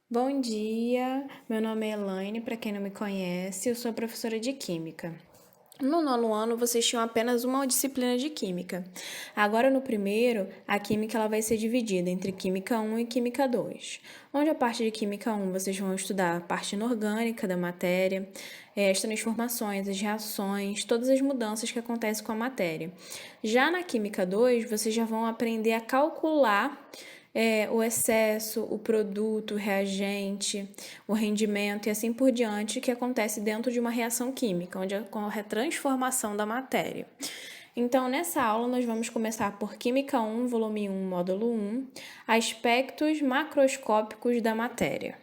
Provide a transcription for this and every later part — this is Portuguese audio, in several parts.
Bom dia, meu nome é Elaine, para quem não me conhece, eu sou professora de Química. No nono ano, vocês tinham apenas uma disciplina de Química. Agora, no primeiro, a Química ela vai ser dividida entre Química 1 e Química 2, onde a parte de Química 1 vocês vão estudar a parte inorgânica da matéria, as transformações, as reações, todas as mudanças que acontecem com a matéria. Já na Química 2, vocês já vão aprender a calcular o excesso, o produto, o reagente, o rendimento e assim por diante que acontece dentro de uma reação química, onde ocorre a transformação da matéria. Então, nessa aula, nós vamos começar por Química 1, volume 1, módulo 1, aspectos macroscópicos da matéria.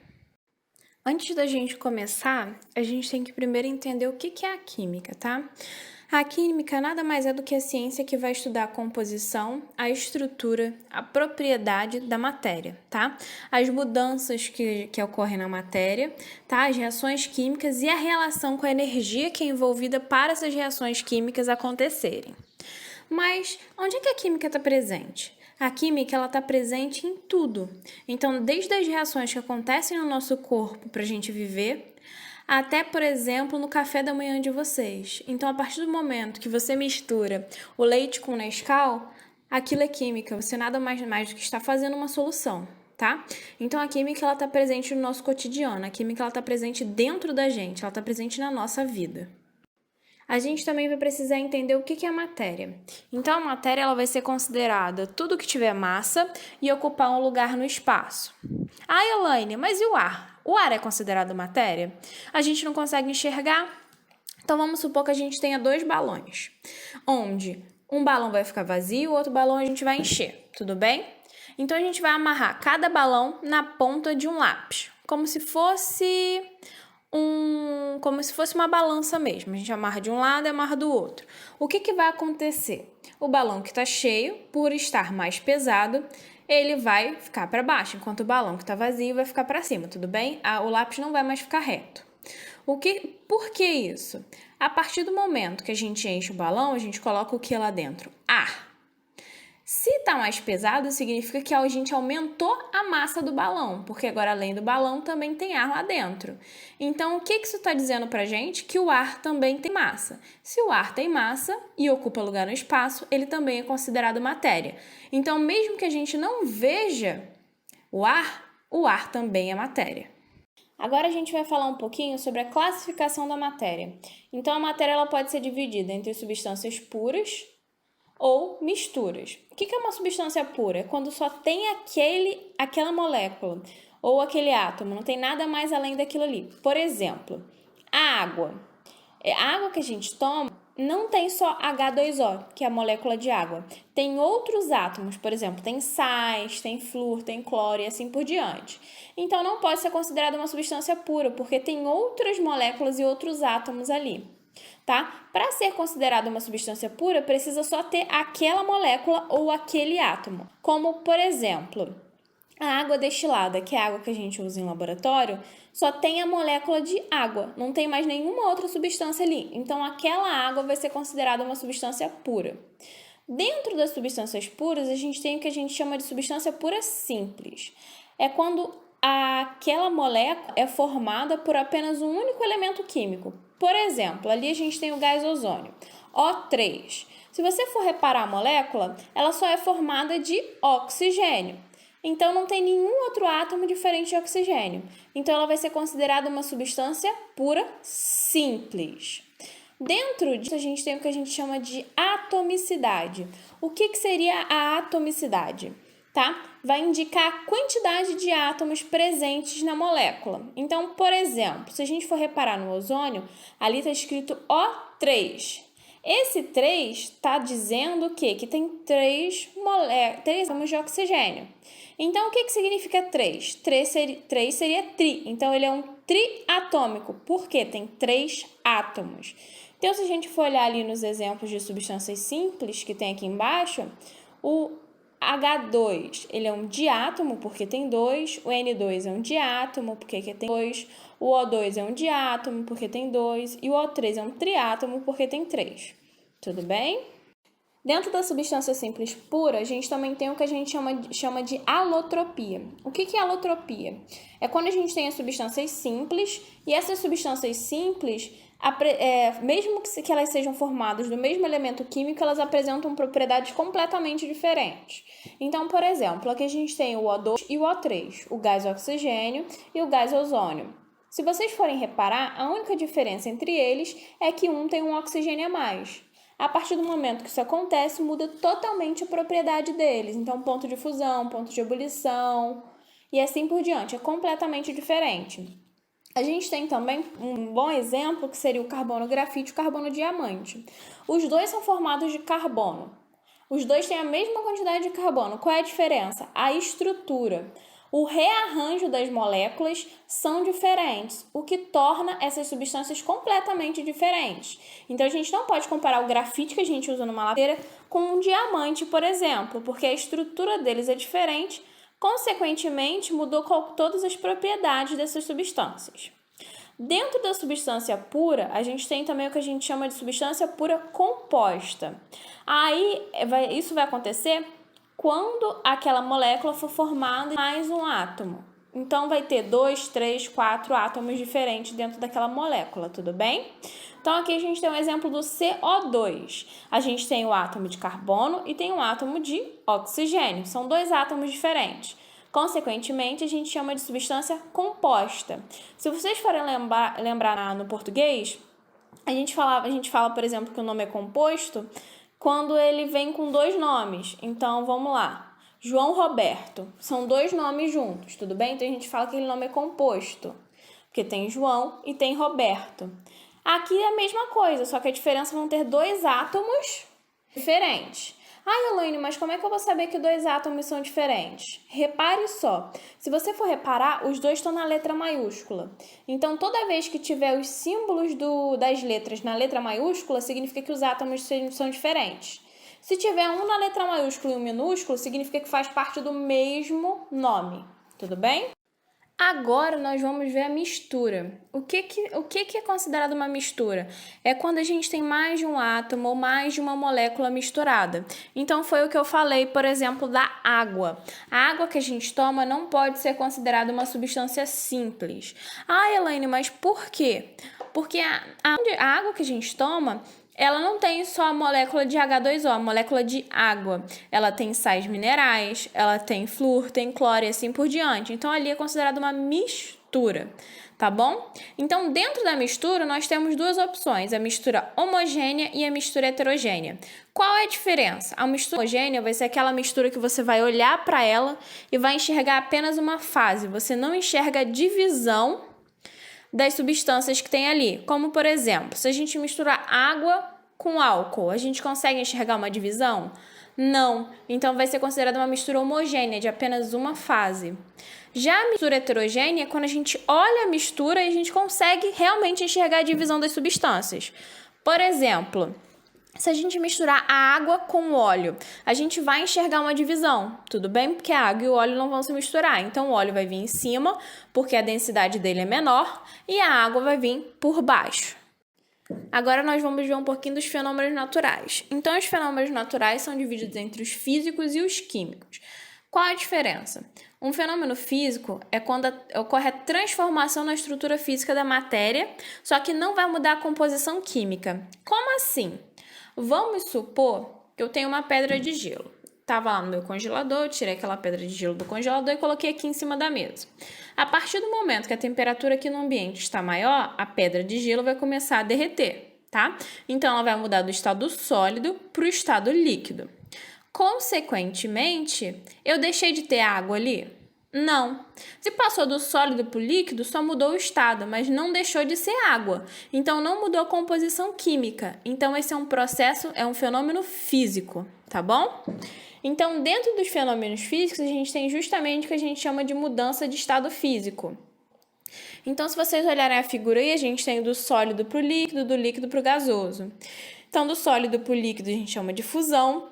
Antes da gente começar, a gente tem que primeiro entender o que é a química, tá? A química nada mais é do que a ciência que vai estudar a composição, a estrutura, a propriedade da matéria, tá? As mudanças que ocorrem na matéria, tá? As reações químicas e a relação com a energia que é envolvida para essas reações químicas acontecerem. Mas onde é que a química está presente? A química ela está presente em tudo. Então, desde as reações que acontecem no nosso corpo para a gente viver, até, por exemplo, no café da manhã de vocês. Então, a partir do momento que você mistura o leite com o Nescau, aquilo é química. Você nada mais do que está fazendo uma solução, tá? Então, a química ela está presente no nosso cotidiano. A química ela está presente dentro da gente. Ela está presente na nossa vida. A gente também vai precisar entender o que é a matéria. Então, a matéria ela vai ser considerada tudo que tiver massa e ocupar um lugar no espaço. Ah, Elaine, mas e o ar? O ar é considerado matéria? A gente não consegue enxergar? Então, vamos supor que a gente tenha dois balões, onde um balão vai ficar vazio e o outro balão a gente vai encher, tudo bem? Então, a gente vai amarrar cada balão na ponta de um lápis, como se fosse uma balança mesmo. A gente amarra de um lado e amarra do outro. O que vai acontecer? O balão que está cheio, por estar mais pesado, ele vai ficar para baixo, enquanto o balão que está vazio vai ficar para cima, tudo bem? O lápis não vai mais ficar reto. Por que isso? A partir do momento que a gente enche o balão, a gente coloca o que lá dentro? Ar. Se está mais pesado, significa que a gente aumentou a massa do balão, porque agora além do balão também tem ar lá dentro. Então, o que isso está dizendo para a gente? Que o ar também tem massa. Se o ar tem massa e ocupa lugar no espaço, ele também é considerado matéria. Então, mesmo que a gente não veja o ar também é matéria. Agora a gente vai falar um pouquinho sobre a classificação da matéria. Então, a matéria ela pode ser dividida entre substâncias puras ou misturas. O que é uma substância pura? É quando só tem aquela molécula ou aquele átomo, não tem nada mais além daquilo ali. Por exemplo, a água. A água que a gente toma não tem só H2O, que é a molécula de água. Tem outros átomos, por exemplo, tem sais, tem flúor, tem cloro e assim por diante. Então, não pode ser considerada uma substância pura, porque tem outras moléculas e outros átomos ali. Tá? Para ser considerada uma substância pura, precisa só ter aquela molécula ou aquele átomo. Como, por exemplo, a água destilada, que é a água que a gente usa em laboratório, só tem a molécula de água, não tem mais nenhuma outra substância ali. Então, aquela água vai ser considerada uma substância pura. Dentro das substâncias puras, a gente tem o que a gente chama de substância pura simples. É quando aquela molécula é formada por apenas um único elemento químico. Por exemplo, ali a gente tem o gás ozônio, O3. Se você for reparar a molécula, ela só é formada de oxigênio. Então, não tem nenhum outro átomo diferente de oxigênio. Então, ela vai ser considerada uma substância pura simples. Dentro disso, a gente tem o que a gente chama de atomicidade. O que seria a atomicidade? Tá? Vai indicar a quantidade de átomos presentes na molécula. Então, por exemplo, se a gente for reparar no ozônio, ali está escrito O3. Esse 3 está dizendo o quê? Que tem 3 átomos de oxigênio. Então, o que significa 3? 3 seria tri. Então, ele é um triatômico. Por quê? Tem 3 átomos. Então, se a gente for olhar ali nos exemplos de substâncias simples que tem aqui embaixo, o H2, ele é um diátomo porque tem 2, o N2 é um diátomo porque tem 2, o O2 é um diátomo porque tem 2 e o O3 é um triátomo porque tem 3. Tudo bem? Dentro da substância simples pura, a gente também tem o que a gente chama de alotropia. O que é alotropia? É quando a gente tem as substâncias simples, e essas substâncias simples, mesmo que elas sejam formadas do mesmo elemento químico, elas apresentam propriedades completamente diferentes. Então, por exemplo, aqui a gente tem o O2 e o O3, o gás oxigênio e o gás ozônio. Se vocês forem reparar, a única diferença entre eles é que um tem um oxigênio a mais. A partir do momento que isso acontece, muda totalmente a propriedade deles. Então, ponto de fusão, ponto de ebulição e assim por diante. É completamente diferente. A gente tem também um bom exemplo que seria o carbono grafite e o carbono diamante. Os dois são formados de carbono. Os dois têm a mesma quantidade de carbono. Qual é a diferença? A estrutura. O rearranjo das moléculas são diferentes, o que torna essas substâncias completamente diferentes. Então, a gente não pode comparar o grafite que a gente usa numa lareira com um diamante, por exemplo, porque a estrutura deles é diferente, consequentemente, mudou todas as propriedades dessas substâncias. Dentro da substância pura, a gente tem também o que a gente chama de substância pura composta. Isso vai acontecer quando aquela molécula for formada em mais um átomo. Então, vai ter 2, 3, 4 átomos diferentes dentro daquela molécula, tudo bem? Então, aqui a gente tem um exemplo do CO2. A gente tem o átomo de carbono e tem um átomo de oxigênio. São dois átomos diferentes. Consequentemente, a gente chama de substância composta. Se vocês forem lembrar no português, a gente fala, por exemplo, que o nome é composto quando ele vem com dois nomes. Então, vamos lá. João Roberto. São dois nomes juntos, tudo bem? Então, a gente fala que aquele nome é composto, porque tem João e tem Roberto. Aqui é a mesma coisa, só que a diferença vão ter dois átomos diferentes. Ai, Elaine, mas como é que eu vou saber que dois átomos são diferentes? Repare só. Se você for reparar, os dois estão na letra maiúscula. Então, toda vez que tiver os símbolos das letras na letra maiúscula, significa que os átomos são diferentes. Se tiver um na letra maiúscula e um minúsculo, significa que faz parte do mesmo nome. Tudo bem? Agora nós vamos ver a mistura. O que é considerado uma mistura? É quando a gente tem mais de um átomo ou mais de uma molécula misturada. Então foi o que eu falei, por exemplo, da água. A água que a gente toma não pode ser considerada uma substância simples. Ah, Elaine, mas por quê? Porque a água que a gente toma, ela não tem só a molécula de H2O, a molécula de água. Ela tem sais minerais, ela tem flúor, tem cloro e assim por diante. Então, ali é considerada uma mistura, tá bom? Então, dentro da mistura, nós temos duas opções, a mistura homogênea e a mistura heterogênea. Qual é a diferença? A mistura homogênea vai ser aquela mistura que você vai olhar para ela e vai enxergar apenas uma fase. Você não enxerga a divisão das substâncias que tem ali. Como, por exemplo, se a gente misturar água com álcool, a gente consegue enxergar uma divisão? Não. Então, vai ser considerada uma mistura homogênea, de apenas uma fase. Já a mistura heterogênea é quando a gente olha a mistura e a gente consegue realmente enxergar a divisão das substâncias. Por exemplo, se a gente misturar a água com o óleo, a gente vai enxergar uma divisão, tudo bem? Porque a água e o óleo não vão se misturar. Então, o óleo vai vir em cima, porque a densidade dele é menor, e a água vai vir por baixo. Agora, nós vamos ver um pouquinho dos fenômenos naturais. Então, os fenômenos naturais são divididos entre os físicos e os químicos. Qual a diferença? Um fenômeno físico é quando ocorre a transformação na estrutura física da matéria, só que não vai mudar a composição química. Como assim? Vamos supor que eu tenho uma pedra de gelo. Estava lá no meu congelador, eu tirei aquela pedra de gelo do congelador e coloquei aqui em cima da mesa. A partir do momento que a temperatura aqui no ambiente está maior, a pedra de gelo vai começar a derreter, tá? Então, ela vai mudar do estado sólido para o estado líquido. Consequentemente, eu deixei de ter água ali? Não. Se passou do sólido para o líquido, só mudou o estado, mas não deixou de ser água. Então, não mudou a composição química. Então, esse é um processo, é um fenômeno físico, tá bom? Então, dentro dos fenômenos físicos, a gente tem justamente o que a gente chama de mudança de estado físico. Então, se vocês olharem a figura aí, a gente tem do sólido para o líquido, do líquido para o gasoso. Então, do sólido para o líquido, a gente chama de fusão,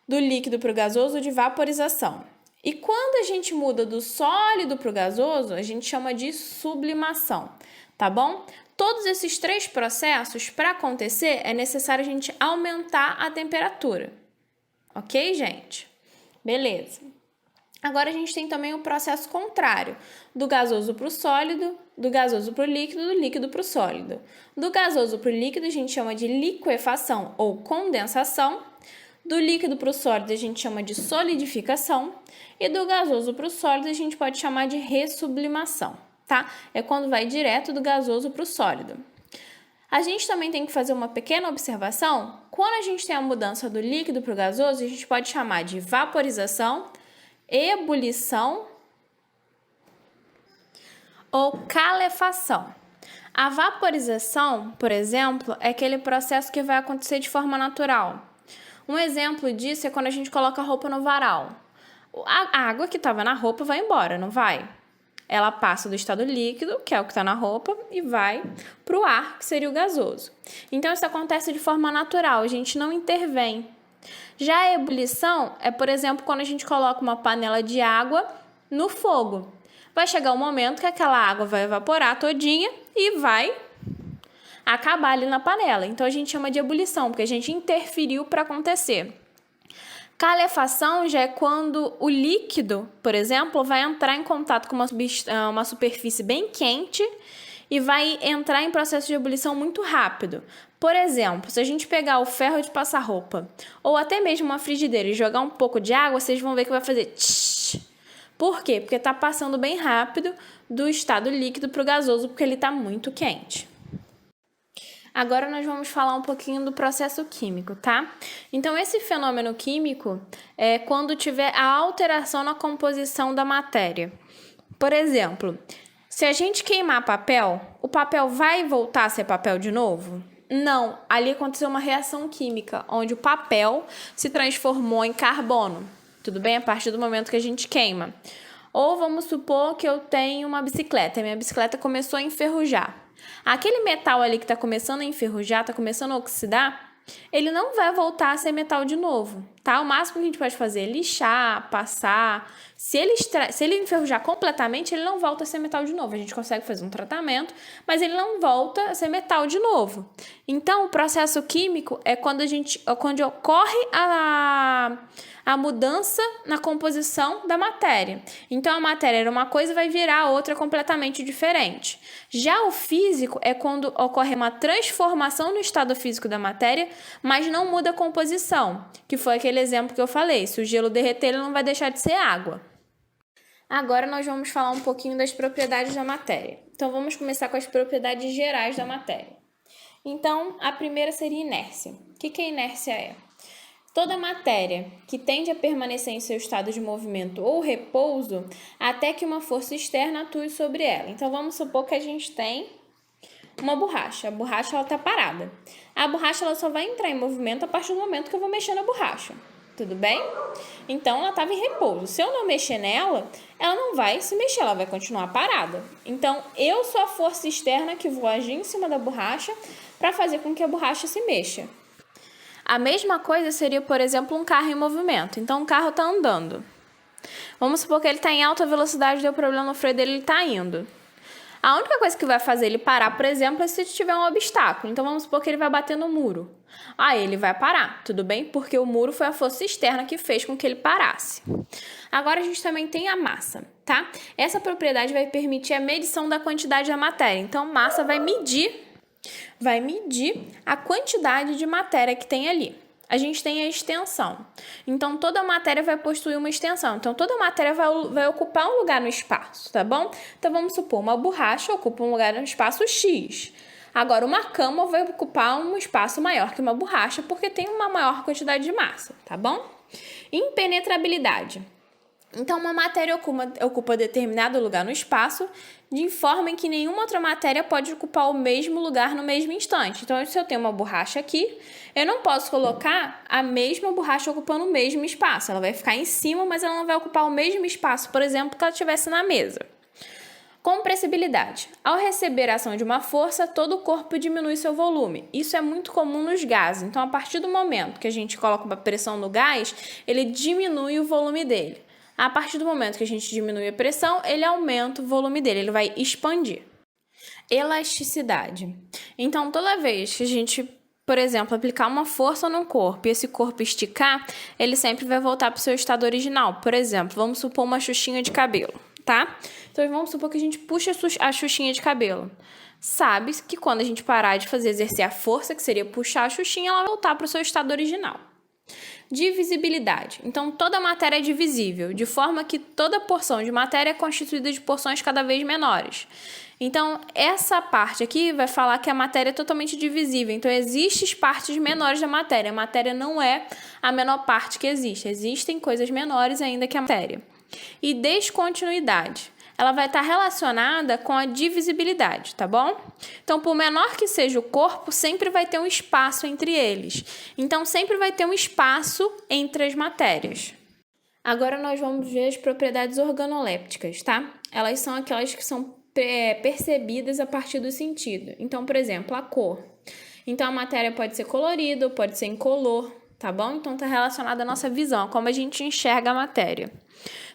do líquido para o gasoso, de vaporização. E quando a gente muda do sólido para o gasoso, a gente chama de sublimação, tá bom? todos esses três processos, para acontecer, é necessário a gente aumentar a temperatura. Ok, gente? Beleza. Agora a gente tem também o processo contrário, do gasoso para o sólido, do gasoso para o líquido, do líquido para o sólido. Do gasoso para o líquido a gente chama de liquefação ou condensação, do líquido para o sólido a gente chama de solidificação e do gasoso para o sólido a gente pode chamar de ressublimação, tá? É quando vai direto do gasoso para o sólido. A gente também tem que fazer uma pequena observação. Quando a gente tem a mudança do líquido para o gasoso, a gente pode chamar de vaporização, ebulição ou calefação. A vaporização, por exemplo, é aquele processo que vai acontecer de forma natural. Um exemplo disso é quando a gente coloca a roupa no varal. A água que estava na roupa vai embora, não vai? Ela passa do estado líquido, que é o que está na roupa, e vai para o ar, que seria o gasoso. Então, isso acontece de forma natural, a gente não intervém. Já a ebulição é, por exemplo, quando a gente coloca uma panela de água no fogo. Vai chegar um momento que aquela água vai evaporar todinha e vai acabar ali na panela. Então, a gente chama de ebulição, porque a gente interferiu para acontecer. Calefação já é quando o líquido, por exemplo, vai entrar em contato com uma superfície bem quente e vai entrar em processo de ebulição muito rápido. Por exemplo, se a gente pegar o ferro de passar roupa ou até mesmo uma frigideira e jogar um pouco de água, vocês vão ver que vai fazer tsh. Por quê? Porque está passando bem rápido do estado líquido para o gasoso, porque ele está muito quente. Agora nós vamos falar um pouquinho do processo químico, tá? Então, esse fenômeno químico é quando tiver a alteração na composição da matéria. Por exemplo, se a gente queimar papel, o papel vai voltar a ser papel de novo? Não, ali aconteceu uma reação química, onde o papel se transformou em carbono, tudo bem? A partir do momento que a gente queima. Ou vamos supor que eu tenho uma bicicleta, e minha bicicleta começou a enferrujar. Aquele metal ali que está começando a enferrujar, está começando a oxidar, ele não vai voltar a ser metal de novo, tá? O máximo que a gente pode fazer é lixar, passar. Se ele enferrujar completamente, ele não volta a ser metal de novo. A gente consegue fazer um tratamento, mas ele não volta a ser metal de novo. Então, o processo químico é quando ocorre a mudança na composição da matéria. Então, a matéria era uma coisa e vai virar outra completamente diferente. Já o físico é quando ocorre uma transformação no estado físico da matéria, mas não muda a composição, que foi aquele exemplo que eu falei. Se o gelo derreter, ele não vai deixar de ser água. Agora nós vamos falar um pouquinho das propriedades da matéria. Então, vamos começar com as propriedades gerais da matéria. Então, a primeira seria inércia. O que a inércia é? Toda matéria que tende a permanecer em seu estado de movimento ou repouso até que uma força externa atue sobre ela. Então, vamos supor que a gente tem uma borracha. A borracha está parada. A borracha ela só vai entrar em movimento a partir do momento que eu vou mexer na borracha. Tudo bem? Então, ela estava em repouso. Se eu não mexer nela, ela não vai se mexer, ela vai continuar parada. Então, eu sou a força externa que vou agir em cima da borracha para fazer com que a borracha se mexa. A mesma coisa seria, por exemplo, um carro em movimento. Então, um carro está andando. Vamos supor que ele está em alta velocidade, deu problema no freio dele, ele está indo. A única coisa que vai fazer ele parar, por exemplo, é se tiver um obstáculo. Então, vamos supor que ele vai bater no muro. Aí ele vai parar, tudo bem? Porque o muro foi a força externa que fez com que ele parasse. Agora, a gente também tem a massa, tá? Essa propriedade vai permitir a medição da quantidade da matéria. Então, massa vai medir a quantidade de matéria que tem ali. A gente tem a extensão. Então, toda matéria vai possuir uma extensão. Então, toda matéria vai ocupar um lugar no espaço, tá bom? Então, vamos supor, uma borracha ocupa um lugar no espaço X. Agora, uma cama vai ocupar um espaço maior que uma borracha, porque tem uma maior quantidade de massa, tá bom? Impenetrabilidade. Então, uma matéria ocupa determinado lugar no espaço, de forma em que nenhuma outra matéria pode ocupar o mesmo lugar no mesmo instante. Então, se eu tenho uma borracha aqui, eu não posso colocar a mesma borracha ocupando o mesmo espaço. Ela vai ficar em cima, mas ela não vai ocupar o mesmo espaço, por exemplo, que ela estivesse na mesa. Compressibilidade. Ao receber a ação de uma força, todo o corpo diminui seu volume. Isso é muito comum nos gases. Então, a partir do momento que a gente coloca uma pressão no gás, ele diminui o volume dele. A partir do momento que a gente diminui a pressão, ele aumenta o volume dele, ele vai expandir. Elasticidade. Então, toda vez que a gente, por exemplo, aplicar uma força num corpo e esse corpo esticar, ele sempre vai voltar para o seu estado original. Por exemplo, vamos supor uma xuxinha de cabelo, tá? Então, vamos supor que a gente puxa a xuxinha de cabelo. Sabe que quando a gente parar de exercer a força, que seria puxar a xuxinha, ela vai voltar para o seu estado original. Divisibilidade. Então, toda matéria é divisível, de forma que toda porção de matéria é constituída de porções cada vez menores. Então, essa parte aqui vai falar que a matéria é totalmente divisível. Então, existem partes menores da matéria. A matéria não é a menor parte que existe. Existem coisas menores ainda que a matéria. E descontinuidade. Ela vai estar relacionada com a divisibilidade, tá bom? Então, por menor que seja o corpo, sempre vai ter um espaço entre eles. Então, sempre vai ter um espaço entre as matérias. Agora, nós vamos ver as propriedades organolépticas, tá? Elas são aquelas que são percebidas a partir do sentido. Então, por exemplo, a cor. Então, a matéria pode ser colorida ou pode ser incolor, tá bom? Então, está relacionada à nossa visão, a como a gente enxerga a matéria.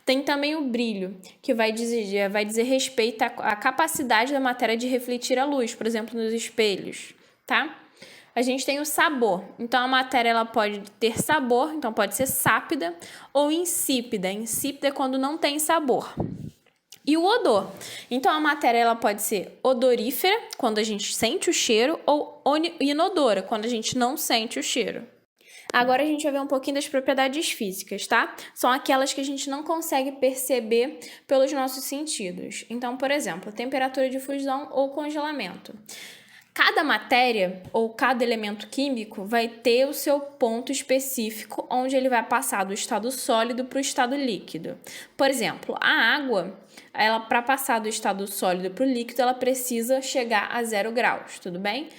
Tem também o brilho, que vai dizer respeito à capacidade da matéria de refletir a luz, por exemplo, nos espelhos, tá? A gente tem o sabor. Então, a matéria ela pode ter sabor, então pode ser sápida ou insípida. Insípida é quando não tem sabor. E o odor. Então, a matéria ela pode ser odorífera, quando a gente sente o cheiro, ou inodora, quando a gente não sente o cheiro. Agora a gente vai ver um pouquinho das propriedades físicas, tá? São aquelas que a gente não consegue perceber pelos nossos sentidos. Então, por exemplo, temperatura de fusão ou congelamento. Cada matéria ou cada elemento químico vai ter o seu ponto específico onde ele vai passar do estado sólido para o estado líquido. Por exemplo, a água, ela para passar do estado sólido para o líquido, ela precisa chegar a 0 graus, tudo bem?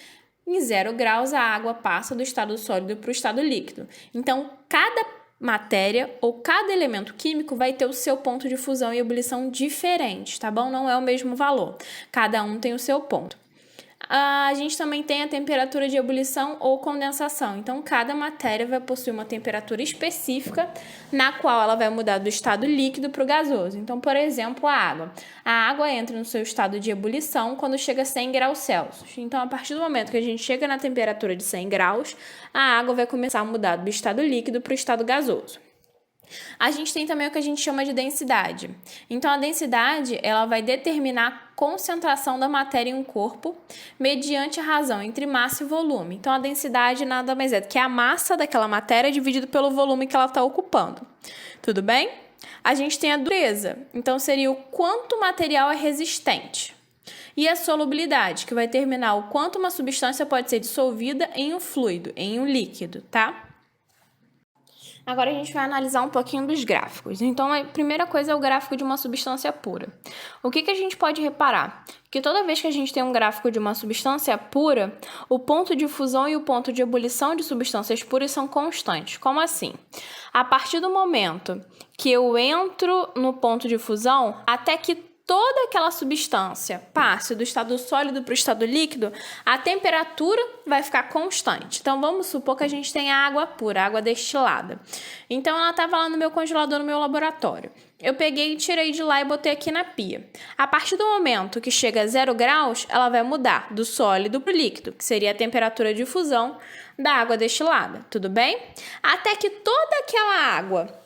Em 0 graus, a água passa do estado sólido para o estado líquido. Então, cada matéria ou cada elemento químico vai ter o seu ponto de fusão e ebulição diferente, tá bom? Não é o mesmo valor. Cada um tem o seu ponto. A gente também tem a temperatura de ebulição ou condensação. Então, cada matéria vai possuir uma temperatura específica na qual ela vai mudar do estado líquido para o gasoso. Então, por exemplo, a água. A água entra no seu estado de ebulição quando chega a 100 graus Celsius. Então, a partir do momento que a gente chega na temperatura de 100 graus, a água vai começar a mudar do estado líquido para o estado gasoso. A gente tem também o que a gente chama de densidade. Então, a densidade ela vai determinar a concentração da matéria em um corpo mediante a razão entre massa e volume. Então, a densidade nada mais é do que a massa daquela matéria dividido pelo volume que ela está ocupando. Tudo bem? A gente tem a dureza. Então, seria o quanto o material é resistente. E a solubilidade, que vai determinar o quanto uma substância pode ser dissolvida em um fluido, em um líquido, tá? Agora a gente vai analisar um pouquinho dos gráficos. Então, a primeira coisa é o gráfico de uma substância pura. O que a gente pode reparar? Que toda vez que a gente tem um gráfico de uma substância pura, o ponto de fusão e o ponto de ebulição de substâncias puras são constantes. Como assim? A partir do momento que eu entro no ponto de fusão, até que toda aquela substância passe do estado sólido para o estado líquido, a temperatura vai ficar constante. Então, vamos supor que a gente tenha água pura, água destilada. Então, ela estava lá no meu congelador, no meu laboratório. Eu peguei e tirei de lá e botei aqui na pia. A partir do momento que chega a 0 graus, ela vai mudar do sólido para o líquido, que seria a temperatura de fusão da água destilada, tudo bem? Até que toda aquela água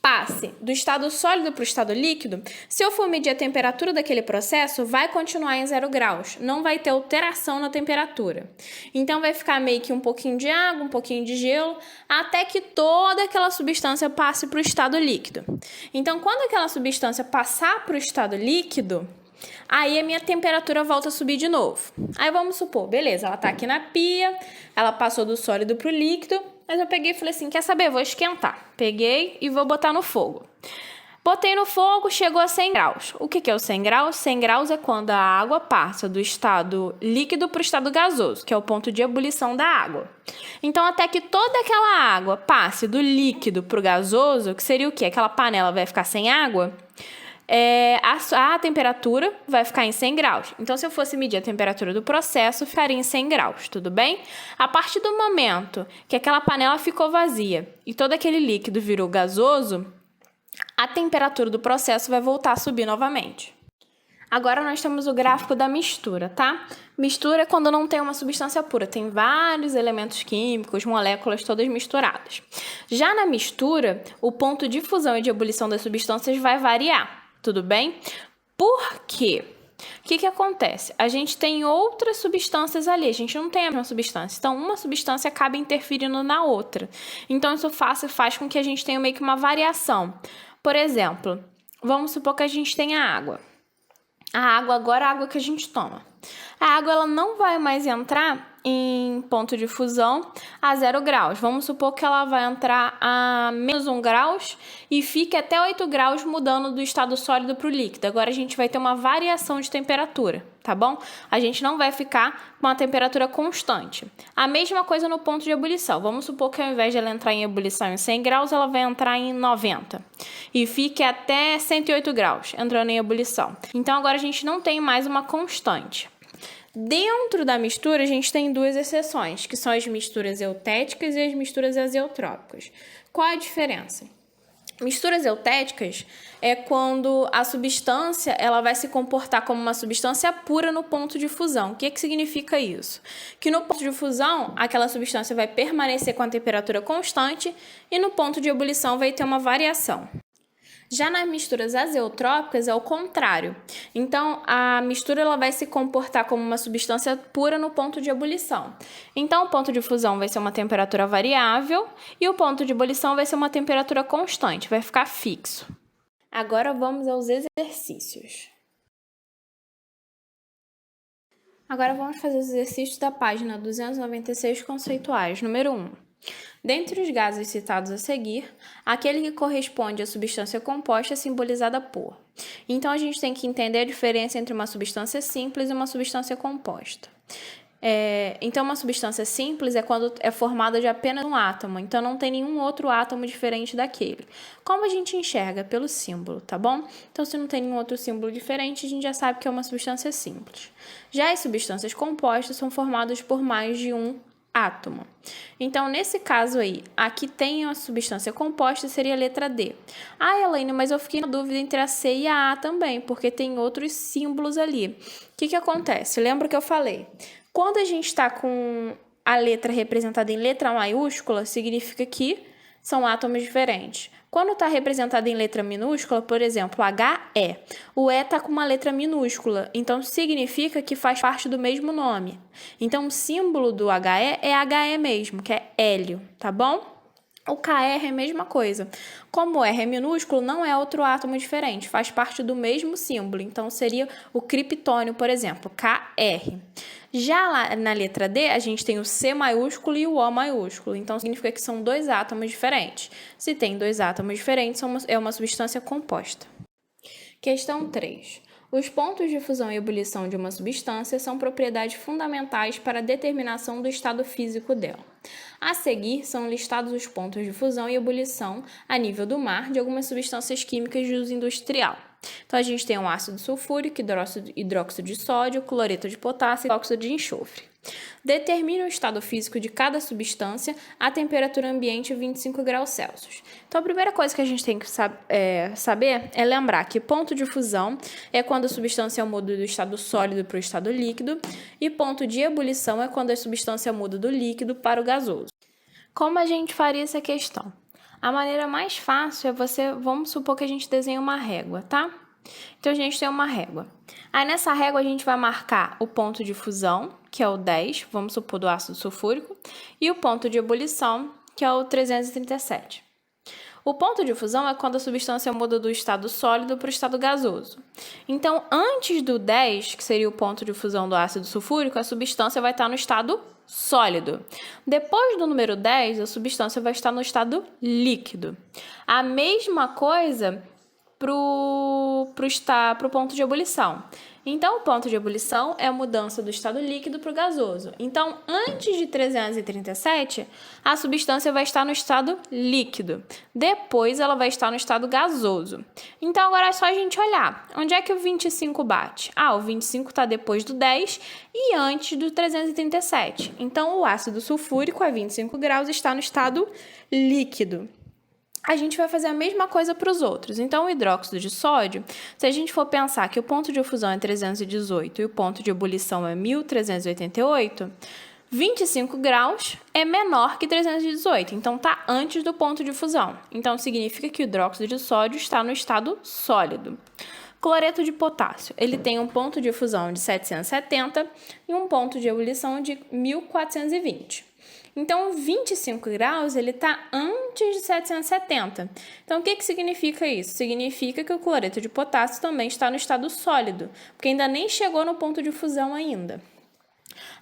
passe do estado sólido para o estado líquido, se eu for medir a temperatura daquele processo, vai continuar em 0 graus, não vai ter alteração na temperatura. Então, vai ficar meio que um pouquinho de água, um pouquinho de gelo, até que toda aquela substância passe para o estado líquido. Então, quando aquela substância passar para o estado líquido, aí a minha temperatura volta a subir de novo. Aí vamos supor, beleza, ela está aqui na pia, ela passou do sólido para o líquido, mas eu peguei e falei assim, quer saber, vou esquentar. Peguei e vou botar no fogo. Botei no fogo, chegou a 100 graus. O que é o 100 graus? 100 graus é quando a água passa do estado líquido para o estado gasoso, que é o ponto de ebulição da água. Então, até que toda aquela água passe do líquido para o gasoso, que seria o quê? Aquela panela vai ficar sem água, a temperatura vai ficar em 100 graus. Então, se eu fosse medir a temperatura do processo, ficaria em 100 graus, tudo bem? A partir do momento que aquela panela ficou vazia e todo aquele líquido virou gasoso, a temperatura do processo vai voltar a subir novamente. Agora nós temos o gráfico da mistura, tá? Mistura é quando não tem uma substância pura, tem vários elementos químicos, moléculas todas misturadas. Já na mistura, o ponto de fusão e de ebulição das substâncias vai variar, tudo bem? Por quê? O que acontece? A gente tem outras substâncias ali, a gente não tem a mesma substância. Então, uma substância acaba interferindo na outra. Então, isso faz com que a gente tenha meio que uma variação. Por exemplo, vamos supor que a gente tenha água. A água agora é a água que a gente toma. A água ela não vai mais entrar em ponto de fusão a 0 graus. Vamos supor que ela vai entrar a menos 1 graus e fique até 8 graus mudando do estado sólido para o líquido. Agora a gente vai ter uma variação de temperatura, tá bom? A gente não vai ficar com uma temperatura constante. A mesma coisa no ponto de ebulição. Vamos supor que ao invés de ela entrar em ebulição em 100 graus, ela vai entrar em 90 e fique até 108 graus entrando em ebulição. Então agora a gente não tem mais uma constante. Dentro da mistura, a gente tem duas exceções, que são as misturas eutéticas e as misturas azeotrópicas. Qual é a diferença? Misturas eutéticas é quando a substância ela vai se comportar como uma substância pura no ponto de fusão. O que significa isso? Que no ponto de fusão, aquela substância vai permanecer com a temperatura constante e no ponto de ebulição vai ter uma variação. Já nas misturas azeotrópicas é o contrário. Então, a mistura ela vai se comportar como uma substância pura no ponto de ebulição. Então, o ponto de fusão vai ser uma temperatura variável e o ponto de ebulição vai ser uma temperatura constante, vai ficar fixo. Agora vamos aos exercícios. Agora vamos fazer os exercícios da página 296 conceituais. Número 1. Dentre os gases citados a seguir, aquele que corresponde à substância composta é simbolizada por. Então, a gente tem que entender a diferença entre uma substância simples e uma substância composta. Então, uma substância simples é quando é formada de apenas um átomo, então não tem nenhum outro átomo diferente daquele. Como a gente enxerga? Pelo símbolo, tá bom? Então, se não tem nenhum outro símbolo diferente, a gente já sabe que é uma substância simples. Já as substâncias compostas são formadas por mais de um átomo. Então, nesse caso aí, aqui tem a substância composta, seria a letra D. Ah, Elaine, mas eu fiquei na dúvida entre a C e a A também, porque tem outros símbolos ali. O que acontece? Lembra que eu falei? Quando a gente está com a letra representada em letra maiúscula, significa que são átomos diferentes. Quando está representado em letra minúscula, por exemplo, HE, o E está com uma letra minúscula, então significa que faz parte do mesmo nome. Então, o símbolo do HE é HE mesmo, que é hélio, tá bom? O KR é a mesma coisa. Como o R é minúsculo, não é outro átomo diferente, faz parte do mesmo símbolo. Então, seria o criptônio, por exemplo, KR. Já lá na letra D, a gente tem o C maiúsculo e o O maiúsculo. Então, significa que são dois átomos diferentes. Se tem dois átomos diferentes, é uma substância composta. Questão 3. Os pontos de fusão e ebulição de uma substância são propriedades fundamentais para a determinação do estado físico dela. A seguir, são listados os pontos de fusão e ebulição a nível do mar de algumas substâncias químicas de uso industrial. Então, a gente tem o ácido sulfúrico, hidróxido de sódio, cloreto de potássio e óxido de enxofre. Determina o estado físico de cada substância a temperatura ambiente 25 graus Celsius. Então, a primeira coisa que a gente tem que saber é lembrar que ponto de fusão é quando a substância muda do estado sólido para o estado líquido e ponto de ebulição é quando a substância muda do líquido para o gasoso. Como a gente faria essa questão? A maneira mais fácil é vamos supor que a gente desenha uma régua, tá? Então, a gente tem uma régua. Aí, nessa régua, a gente vai marcar o ponto de fusão, que é o 10, vamos supor, do ácido sulfúrico, e o ponto de ebulição, que é o 337. O ponto de fusão é quando a substância muda do estado sólido para o estado gasoso. Então, antes do 10, que seria o ponto de fusão do ácido sulfúrico, a substância vai estar no estado sólido. Depois do número 10, a substância vai estar no estado líquido. A mesma coisa para o ponto de ebulição. Então, o ponto de ebulição é a mudança do estado líquido para o gasoso. Então, antes de 337, a substância vai estar no estado líquido. Depois, ela vai estar no estado gasoso. Então, agora é só a gente olhar. Onde é que o 25 bate? O 25 está depois do 10 e antes do 337. Então, o ácido sulfúrico a 25 graus está no estado líquido. a gente vai fazer a mesma coisa para os outros. Então, o hidróxido de sódio, se a gente for pensar que o ponto de fusão é 318 e o ponto de ebulição é 1388, 25 graus é menor que 318, então está antes do ponto de fusão. Então, significa que o hidróxido de sódio está no estado sólido. Cloreto de potássio, ele tem um ponto de fusão de 770 e um ponto de ebulição de 1420. Então, 25 graus, ele está antes de 770. Então, o que significa isso? Significa que o cloreto de potássio também está no estado sólido, porque ainda nem chegou no ponto de fusão ainda.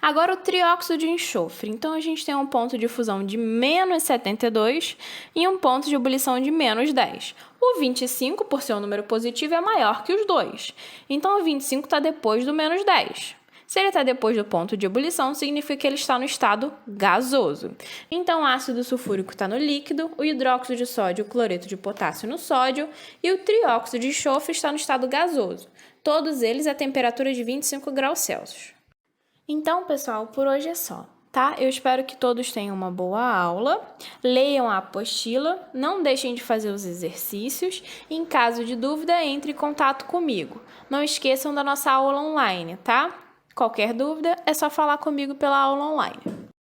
Agora, o trióxido de enxofre. Então, a gente tem um ponto de fusão de menos 72 e um ponto de ebulição de menos 10. O 25, por ser um número positivo, é maior que os dois. Então, o 25 está depois do menos 10. Se ele está depois do ponto de ebulição, significa que ele está no estado gasoso. Então, o ácido sulfúrico está no líquido, o hidróxido de sódio e o cloreto de potássio no sódio e o trióxido de enxofre está no estado gasoso. Todos eles a temperatura de 25 graus Celsius. Então, pessoal, por hoje é só, tá? Eu espero que todos tenham uma boa aula, leiam a apostila, não deixem de fazer os exercícios e, em caso de dúvida, entre em contato comigo. Não esqueçam da nossa aula online, tá? Qualquer dúvida, é só falar comigo pela aula online.